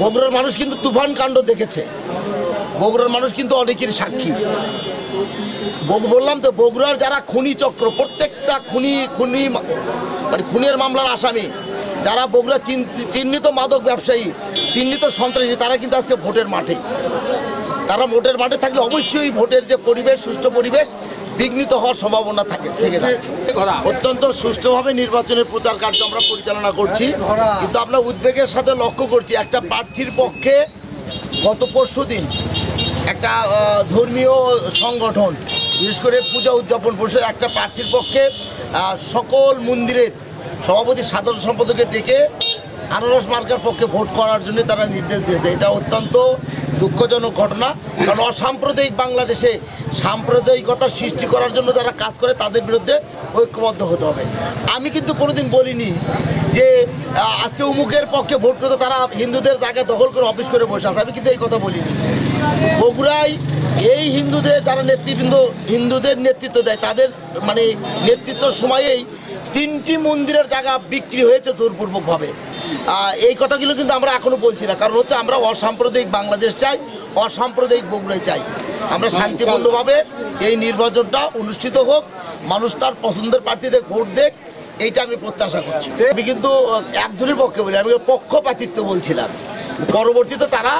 বগুড়ার মানুষ কিন্তু তুফান কাণ্ড দেখেছে। বগুড়ার মানুষ কিন্তু অনেকের সাক্ষী। বললাম তো, বগুড়ার যারা খুনি চক্র, প্রত্যেকটা খুনের মামলার আসামি, যারা বগুড়া চিহ্নিত মাদক ব্যবসায়ী, চিহ্নিত সন্ত্রাসী, তারা কিন্তু আজকে ভোটের মাঠে। তারা ভোটের মাঠে থাকলে অবশ্যই ভোটের যে পরিবেশ, সুষ্ঠু পরিবেশ বিঘ্নিত হওয়ার সম্ভাবনা থেকে যায়। অত্যন্ত সুষ্ঠুভাবে নির্বাচনের প্রচার কার্য আমরা পরিচালনা করছি, কিন্তু আমরা উদ্বেগের সাথে লক্ষ্য করছি একটা প্রার্থীর পক্ষে গত পরশুদিন একটা ধর্মীয় সংগঠন, বিশেষ করে পূজা উদযাপন পরিষদ, একটা প্রার্থীর পক্ষে সকল মন্দিরের সভাপতি সাধারণ সম্পাদককে ডেকে আনারস মার্কার পক্ষে ভোট করার জন্য তারা নির্দেশ দিয়েছে। এটা অত্যন্ত দুঃখজনক ঘটনা, কারণ অসাম্প্রদায়িক বাংলাদেশে সাম্প্রদায়িকতা সৃষ্টি করার জন্য যারা কাজ করে তাদের বিরুদ্ধে ঐক্যবদ্ধ হতে হবে। আমি কিন্তু কোনোদিন বলিনি যে আজকে উমুকের পক্ষে ভোট করতে তারা হিন্দুদের জায়গায় দখল করে অফিস করে বসে আছে, আমি কিন্তু এই কথা বলিনি। বগুড়ায় এই হিন্দুদের যারা নেতৃবৃন্দ হিন্দুদের নেতৃত্ব দেয়, তাদের নেতৃত্বর সময়েই 3টি মন্দিরের জায়গা বিক্রি হয়েছে জোরপূর্বকভাবে। এই কথাগুলো কিন্তু আমরা এখনও বলছি না, কারণ হচ্ছে আমরা অসাম্প্রদায়িক বাংলাদেশ চাই, অসাম্প্রদায়িক বগুড়ায় চাই। আমরা শান্তিপূর্ণভাবে এই নির্বাচনটা অনুষ্ঠিত হোক, মানুষ তার পছন্দের প্রার্থীদের ভোট দেখ, এইটা আমি প্রত্যাশা করছি। আমি কিন্তু একজনের পক্ষে বলি, আমি পক্ষপাতিত্ব বলছিলাম। পরবর্তীতে তারা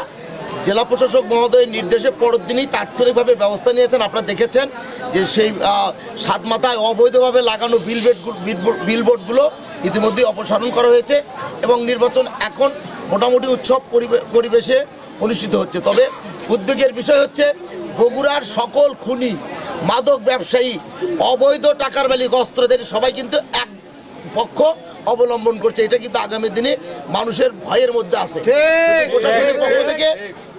জেলা প্রশাসক মহোদয়ের নির্দেশে পরের দিনই তাৎক্ষণিকভাবে ব্যবস্থা নিয়েছেন। আপনারা দেখেছেন যে সেই সাতমাথায় অবৈধভাবে লাগানো বিলবোর্ডগুলো ইতিমধ্যেই অপসারণ করা হয়েছে এবং নির্বাচন এখন মোটামুটি উৎসব পরিবেশে অনুষ্ঠিত হচ্ছে। তবে উদ্বেগের বিষয় হচ্ছে বগুড়ার সকল খুনি, মাদক ব্যবসায়ী, অবৈধ টাকার মালিক, অস্ত্রধারী সবাই কিন্তু এক পক্ষ অবলম্বন করছে। এটা কিন্তু আগামী দিনে মানুষের ভয়ের মধ্যে আছে। প্রশাসনের পক্ষ থেকে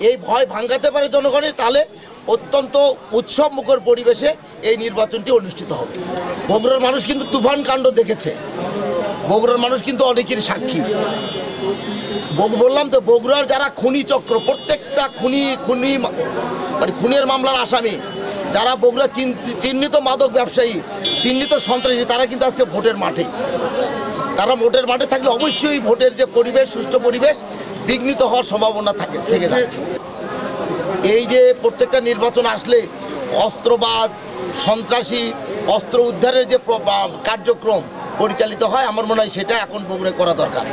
এই ভয় ভাঙাতে পারে জনগণের, তাহলে অত্যন্ত উৎসব মুখর পরিবেশে এই নির্বাচনটি অনুষ্ঠিত হবে। বগুড়ার মানুষ কিন্তু তুফান কাণ্ড দেখেছে। বগুড়ার মানুষ কিন্তু অনেকের সাক্ষী। বললাম তো, বগুড়ার যারা খুনি চক্র, প্রত্যেকটা খুনের মামলার আসামি, যারা বগুড়া চিহ্নিত মাদক ব্যবসায়ী, চিহ্নিত সন্ত্রাসী, তারা কিন্তু আজকে ভোটের মাঠে। তারা ভোটের মাঠে থাকলে অবশ্যই ভোটের যে পরিবেশ, সুষ্ঠু পরিবেশ বিঘ্নিত হওয়ার সম্ভাবনা থেকে যায়। এই যে প্রত্যেকটা নির্বাচন আসলে অস্ত্রবাজ, সন্ত্রাসী, অস্ত্র উদ্ধারের যে কার্যক্রম পরিচালিত হয়, আমার মনে হয় সেটা এখন বগুড়ায় করা দরকার।